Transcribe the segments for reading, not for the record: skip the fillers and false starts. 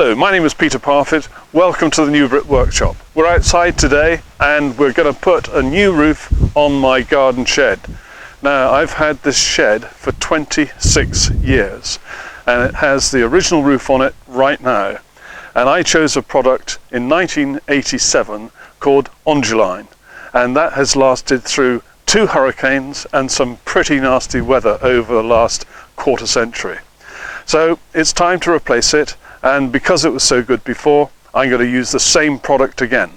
Hello, my name is Peter Parfitt. Welcome to the new Brit workshop. We're outside today and we're going to put a new roof on my garden shed. Now, I've had this shed for 26 years and it has the original roof on it right now. And I chose a product in 1987 called Onduline, and that has lasted through 2 hurricanes and some pretty nasty weather over the last quarter century. So it's time to replace it, and because it was so good before, I'm going to use the same product again.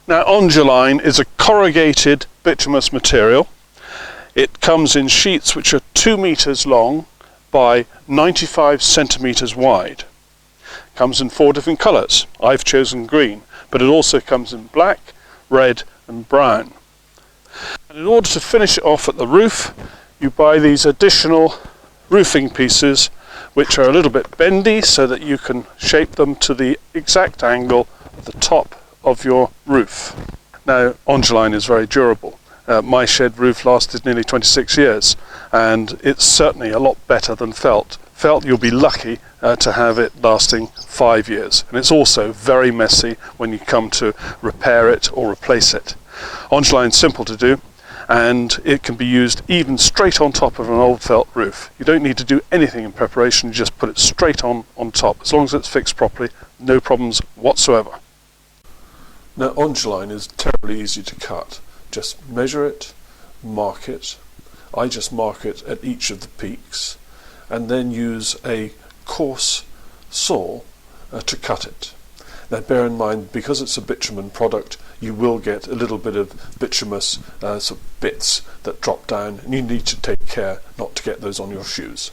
Now, Onduline is a corrugated bituminous material. It comes in sheets which are 2 meters long by 95 centimeters wide. It comes in 4 different colors. I've chosen green, but it also comes in black, red and brown. And in order to finish it off at the roof, you buy these additional roofing pieces which are a little bit bendy so that you can shape them to the exact angle of the top of your roof. Now, Onduline is very durable. My shed roof lasted nearly 26 years and it's certainly a lot better than felt. Felt, you'll be lucky to have it lasting 5 years, and it's also very messy when you come to repair it or replace it. Onduline's simple to do, and it can be used even straight on top of an old felt roof. You don't need to do anything in preparation, you just put it straight on top. As long as it's fixed properly, no problems whatsoever. Now, Onduline is terribly easy to cut. Just measure it, mark it. I just mark it at each of the peaks, and then use a coarse saw to cut it. Now, bear in mind, because it's a bitumen product, you will get a little bit of bituminous sort of bits that drop down, and you need to take care not to get those on your shoes.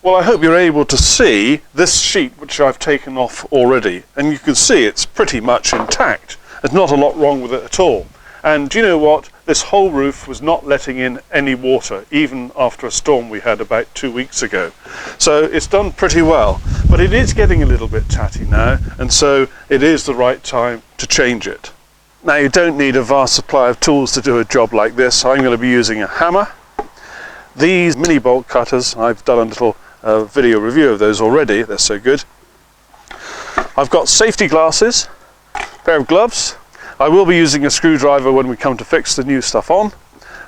Well, I hope you're able to see this sheet which I've taken off already, and you can see it's pretty much intact. There's not a lot wrong with it at all. And do you know what? This whole roof was not letting in any water, even after a storm we had about 2 weeks ago. So it's done pretty well, but it is getting a little bit tatty now, and so it is the right time to change it. Now, you don't need a vast supply of tools to do a job like this. I'm going to be using a hammer. These mini bolt cutters, I've done a little video review of those already, they're so good. I've got safety glasses, a pair of gloves. I will be using a screwdriver when we come to fix the new stuff on,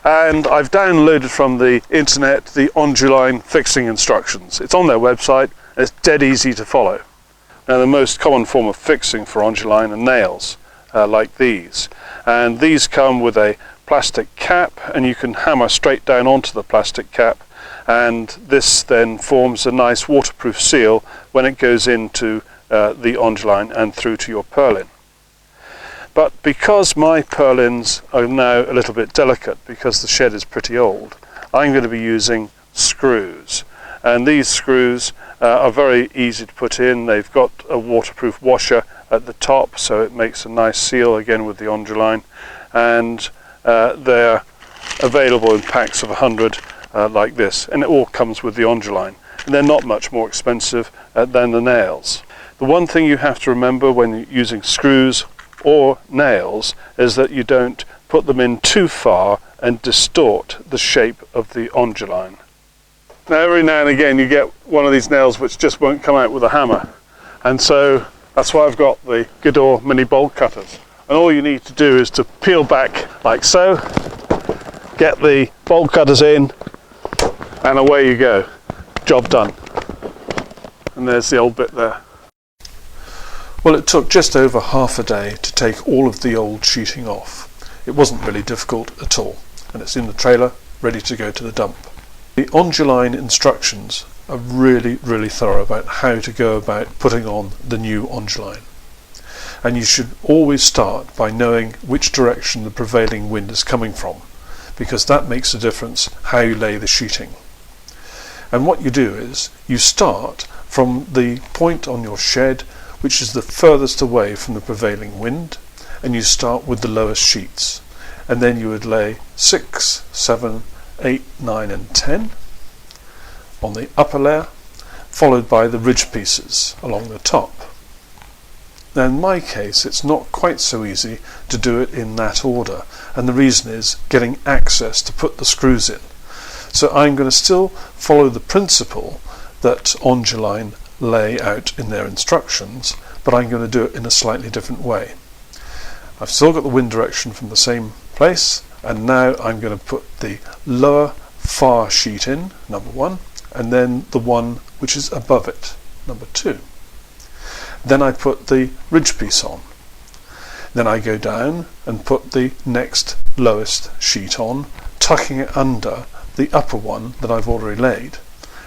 and I've downloaded from the internet the Onduline fixing instructions. It's on their website and it's dead easy to follow. Now, the most common form of fixing for Onduline are nails like these, and these come with a plastic cap, and you can hammer straight down onto the plastic cap, and this then forms a nice waterproof seal when it goes into the Onduline and through to your purlin. But because my purlins are now a little bit delicate because the shed is pretty old, I'm going to be using screws. And these screws are very easy to put in. They've got a waterproof washer at the top, so it makes a nice seal again with the Onduline. And they're available in packs of 100 like this, and it all comes with the Onduline. And they're not much more expensive than the nails. The one thing you have to remember when you're using screws or nails is that you don't put them in too far and distort the shape of the Onduline. Now, every now and again you get one of these nails which just won't come out with a hammer, and so that's why I've got the Gidor mini bolt cutters. And all you need to do is to peel back like so, get the bolt cutters in, and away you go. Job done. And there's the old bit there. Well, it took just over half a day to take all of the old sheeting off. It wasn't really difficult at all, and it's in the trailer, ready to go to the dump. The Onduline instructions are really thorough about how to go about putting on the new Onduline. And you should always start by knowing which direction the prevailing wind is coming from, because that makes a difference how you lay the sheeting. And what you do is, you start from the point on your shed which is the furthest away from the prevailing wind, and you start with the lowest sheets, and then you would lay 6, 7, 8, 9 and 10 on the upper layer, followed by the ridge pieces along the top. Now, in my case, it's not quite so easy to do it in that order, and the reason is getting access to put the screws in. So I'm going to still follow the principle that Onduline lay out in their instructions, but I'm going to do it in a slightly different way. I've still got the wind direction from the same place, and now I'm going to put the lower far sheet in, number 1, and then the one which is above it, number 2. Then I put the ridge piece on. Then I go down and put the next lowest sheet on, tucking it under the upper one that I've already laid.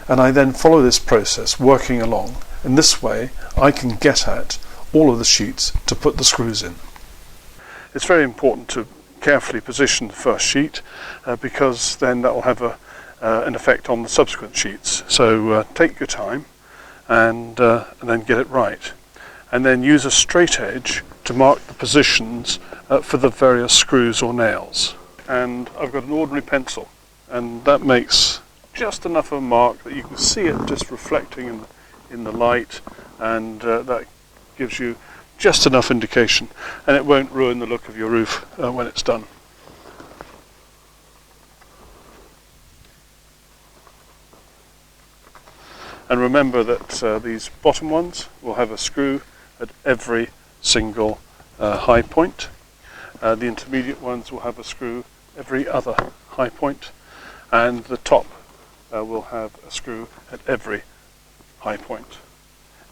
And I then follow this process, working along. And this way I can get at all of the sheets to put the screws in. It's very important to carefully position the first sheet because then that will have an effect on the subsequent sheets. So take your time and then get it right. And then use a straight edge to mark the positions for the various screws or nails. And I've got an ordinary pencil, and that makes just enough of a mark that you can see it just reflecting in the light, and that gives you just enough indication, and it won't ruin the look of your roof when it's done. And remember that these bottom ones will have a screw at every single high point. The intermediate ones will have a screw every other high point, and the top will have a screw at every high point.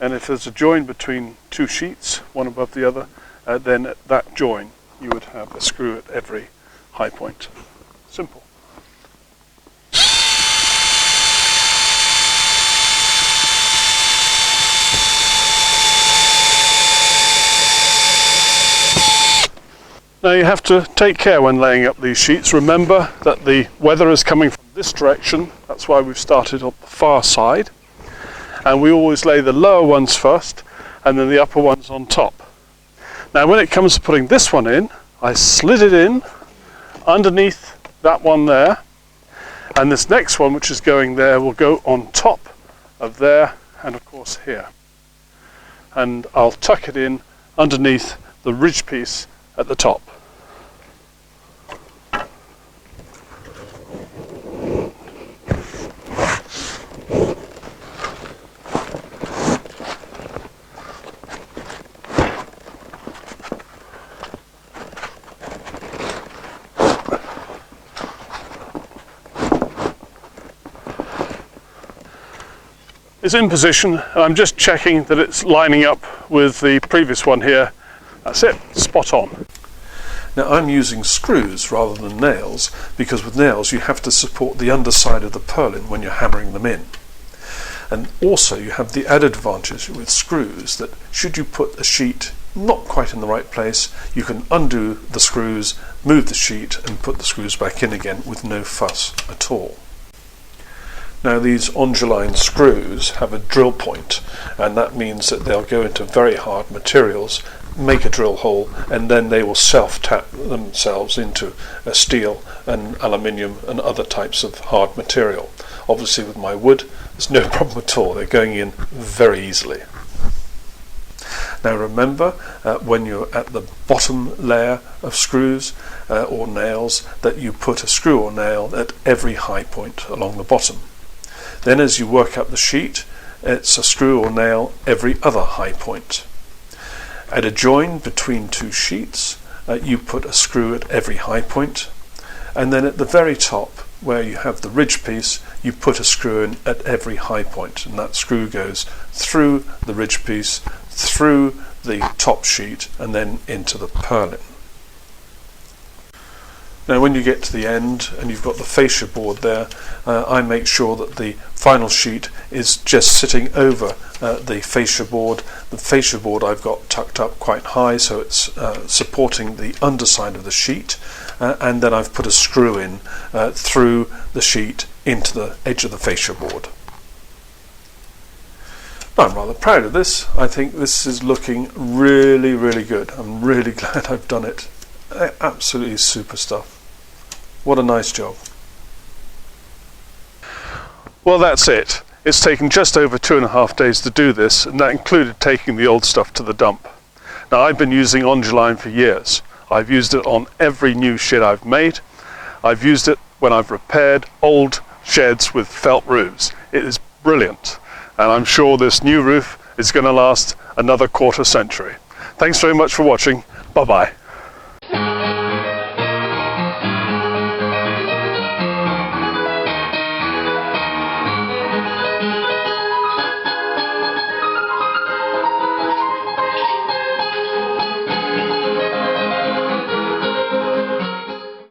And if there's a join between two sheets, one above the other, then at that join you would have a screw at every high point. Simple. Now you have to take care when laying up these sheets. Remember that the weather is coming from this direction. That's why we've started on the far side. And we always lay the lower ones first and then the upper ones on top. Now when it comes to putting this one in, I slid it in underneath that one there, and this next one which is going there will go on top of there and of course here. And I'll tuck it in underneath the ridge piece at the top. It's in position, and I'm just checking that it's lining up with the previous one here. That's it, spot on. Now I'm using screws rather than nails, because with nails you have to support the underside of the purlin when you're hammering them in. And also you have the added advantage with screws that should you put a sheet not quite in the right place, you can undo the screws, move the sheet and put the screws back in again with no fuss at all. Now these Onduline screws have a drill point, and that means that they'll go into very hard materials, make a drill hole, and then they will self-tap themselves into steel and aluminium and other types of hard material. Obviously with my wood, there's no problem at all. They're going in very easily. Now remember, when you're at the bottom layer of screws or nails, that you put a screw or nail at every high point along the bottom. Then as you work up the sheet, it's a screw or nail every other high point. At a join between two sheets, you put a screw at every high point, and then at the very top, where you have the ridge piece, you put a screw in at every high point, and that screw goes through the ridge piece, through the top sheet, and then into the purlin. Now when you get to the end and you've got the fascia board there, I make sure that the final sheet is just sitting over the fascia board. The fascia board I've got tucked up quite high so it's supporting the underside of the sheet, and then I've put a screw in through the sheet into the edge of the fascia board. I'm rather proud of this. I think this is looking really, really good. I'm really glad I've done it. Absolutely super stuff. What a nice job. Well, that's it. It's taken just over 2.5 days to do this, and that included taking the old stuff to the dump. Now, I've been using Onduline for years. I've used it on every new shed I've made. I've used it when I've repaired old sheds with felt roofs. It is brilliant. and I'm sure this new roof is going to last another quarter century. Thanks very much for watching. Bye bye.